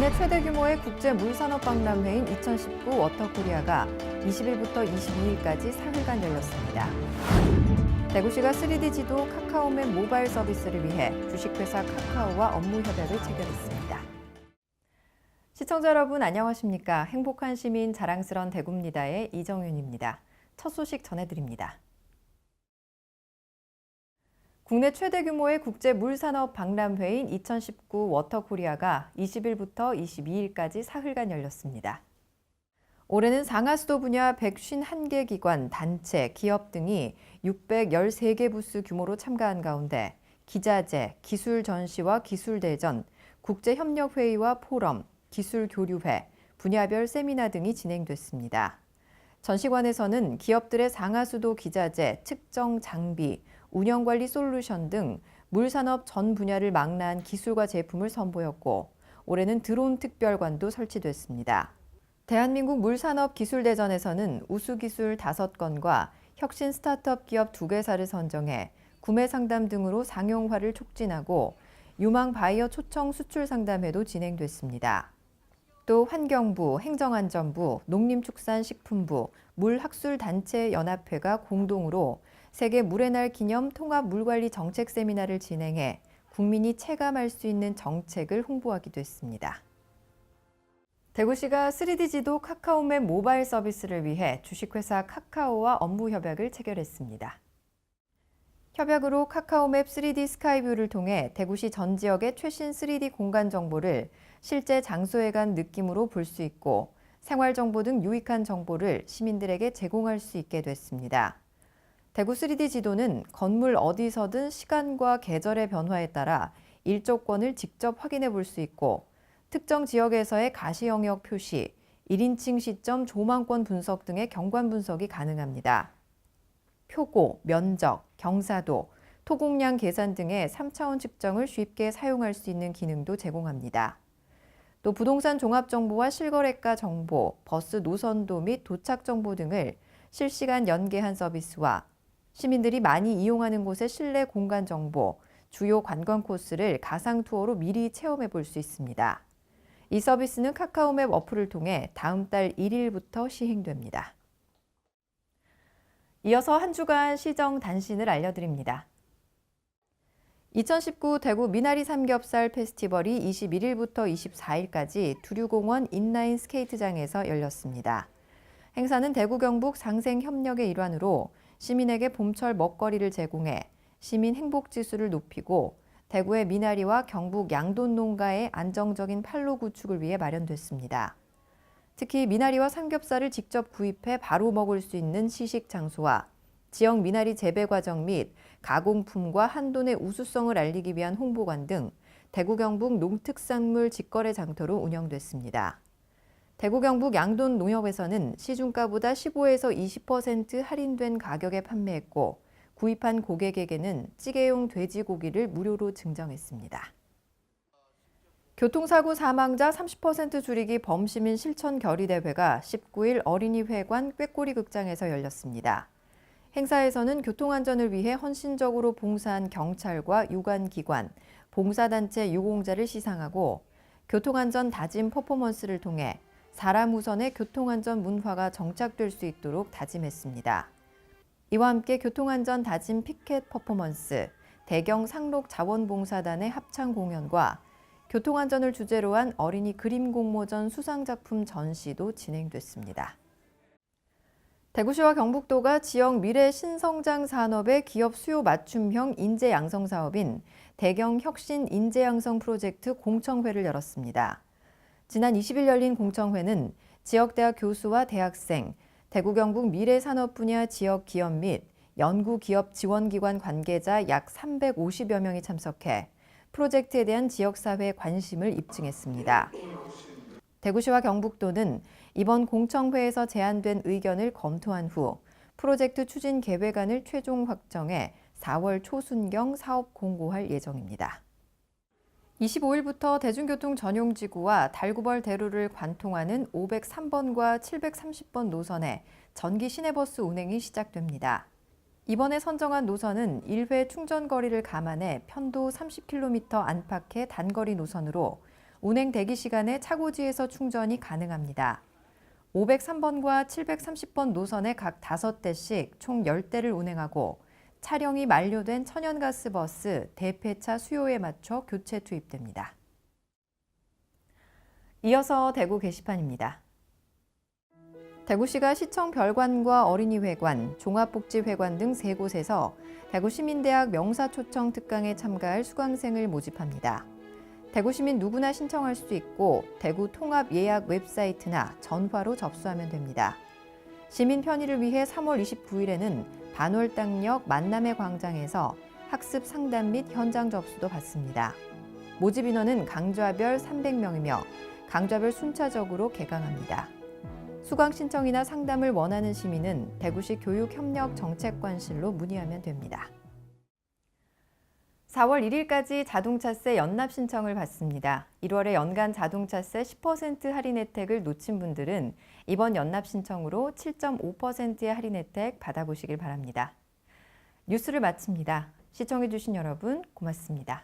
국내 최대 규모의 국제 물산업 박람회인 2019 워터코리아가 20일부터 22일까지 사흘간 열렸습니다. 대구시가 3D 지도 카카오맵 모바일 서비스를 위해 주식회사 카카오와 업무 협약을 체결했습니다. 시청자 여러분 안녕하십니까? 행복한 시민 자랑스런 대구입니다의 이정윤입니다. 첫 소식 전해드립니다. 국내 최대 규모의 국제 물산업 박람회인 2019 워터코리아가 20일부터 22일까지 사흘간 열렸습니다. 올해는 상하수도 분야 151개 기관, 단체, 기업 등이 613개 부스 규모로 참가한 가운데 기자재, 기술 전시와 기술 대전, 국제협력회의와 포럼, 기술 교류회, 분야별 세미나 등이 진행됐습니다. 전시관에서는 기업들의 상하수도 기자재, 측정 장비, 운영관리 솔루션 등 물산업 전 분야를 망라한 기술과 제품을 선보였고 올해는 드론 특별관도 설치됐습니다. 대한민국 물산업 기술대전에서는 우수기술 5건과 혁신 스타트업 기업 2개사를 선정해 구매 상담 등으로 상용화를 촉진하고 유망 바이어 초청 수출 상담회도 진행됐습니다. 또 환경부, 행정안전부, 농림축산식품부, 물학술단체연합회가 공동으로 세계 물의 날 기념 통합 물관리 정책 세미나를 진행해 국민이 체감할 수 있는 정책을 홍보하기도 했습니다. 대구시가 3D 지도 카카오맵 모바일 서비스를 위해 주식회사 카카오와 업무 협약을 체결했습니다. 협약으로 카카오맵 3D 스카이뷰를 통해 대구시 전 지역의 최신 3D 공간 정보를 실제 장소에 간 느낌으로 볼 수 있고 생활정보 등 유익한 정보를 시민들에게 제공할 수 있게 됐습니다. 대구 3D 지도는 건물 어디서든 시간과 계절의 변화에 따라 일조권을 직접 확인해 볼 수 있고 특정 지역에서의 가시 영역 표시, 1인칭 시점 조망권 분석 등의 경관 분석이 가능합니다. 표고, 면적, 경사도, 토공량 계산 등의 3차원 측정을 쉽게 사용할 수 있는 기능도 제공합니다. 또 부동산 종합정보와 실거래가 정보, 버스 노선도 및 도착 정보 등을 실시간 연계한 서비스와 시민들이 많이 이용하는 곳의 실내 공간 정보, 주요 관광 코스를 가상 투어로 미리 체험해 볼 수 있습니다. 이 서비스는 카카오맵 어플을 통해 다음 달 1일부터 시행됩니다. 이어서 한 주간 시정 단신을 알려드립니다. 2019 대구 미나리 삼겹살 페스티벌이 21일부터 24일까지 두류공원 인라인 스케이트장에서 열렸습니다. 행사는 대구 경북 상생협력의 일환으로 시민에게 봄철 먹거리를 제공해 시민 행복지수를 높이고 대구의 미나리와 경북 양돈 농가의 안정적인 판로 구축을 위해 마련됐습니다. 특히 미나리와 삼겹살을 직접 구입해 바로 먹을 수 있는 시식 장소와 지역 미나리 재배 과정 및 가공품과 한돈의 우수성을 알리기 위한 홍보관 등 대구 경북 농특산물 직거래 장터로 운영됐습니다. 대구 경북 양돈 농협에서는 시중가보다 15에서 20% 할인된 가격에 판매했고 구입한 고객에게는 찌개용 돼지고기를 무료로 증정했습니다. 교통사고 사망자 30% 줄이기 범시민 실천 결의대회가 19일 어린이회관 꾀꼬리 극장에서 열렸습니다. 행사에서는 교통안전을 위해 헌신적으로 봉사한 경찰과 유관기관, 봉사단체 유공자를 시상하고 교통안전 다짐 퍼포먼스를 통해 사람 우선의 교통안전 문화가 정착될 수 있도록 다짐했습니다. 이와 함께 교통안전 다짐 피켓 퍼포먼스, 대경 상록 자원봉사단의 합창 공연과 교통안전을 주제로 한 어린이 그림 공모전 수상작품 전시도 진행됐습니다. 대구시와 경북도가 지역 미래 신성장 산업의 기업 수요 맞춤형 인재 양성 사업인 대경 혁신 인재 양성 프로젝트 공청회를 열었습니다. 지난 20일 열린 공청회는 지역대학 교수와 대학생, 대구 경북 미래산업 분야 지역 기업 및 연구기업 지원기관 관계자 약 350여 명이 참석해 프로젝트에 대한 지역사회의 관심을 입증했습니다. 대구시와 경북도는 이번 공청회에서 제안된 의견을 검토한 후 프로젝트 추진 계획안을 최종 확정해 4월 초순경 사업 공고할 예정입니다. 25일부터 대중교통 전용지구와 달구벌 대로를 관통하는 503번과 730번 노선에 전기 시내버스 운행이 시작됩니다. 이번에 선정한 노선은 1회 충전 거리를 감안해 편도 30km 안팎의 단거리 노선으로 운행 대기 시간에 차고지에서 충전이 가능합니다. 503번과 730번 노선에 각 5대씩 총 10대를 운행하고 차량이 만료된 천연가스 버스 대폐차 수요에 맞춰 교체 투입됩니다. 이어서 대구 게시판입니다. 대구시가 시청 별관과 어린이회관, 종합복지회관 등 3곳에서 대구시민대학 명사초청 특강에 참가할 수강생을 모집합니다. 대구시민 누구나 신청할 수 있고 대구 통합 예약 웹사이트나 전화로 접수하면 됩니다. 시민 편의를 위해 3월 29일에는 반월당역 만남의 광장에서 학습 상담 및 현장 접수도 받습니다. 모집 인원은 강좌별 300명이며 강좌별 순차적으로 개강합니다. 수강 신청이나 상담을 원하는 시민은 대구시 교육협력정책관실로 문의하면 됩니다. 4월 1일까지 자동차세 연납 신청을 받습니다. 1월에 연간 자동차세 10% 할인 혜택을 놓친 분들은 이번 연납 신청으로 7.5%의 할인 혜택 받아보시길 바랍니다. 뉴스를 마칩니다. 시청해주신 여러분 고맙습니다.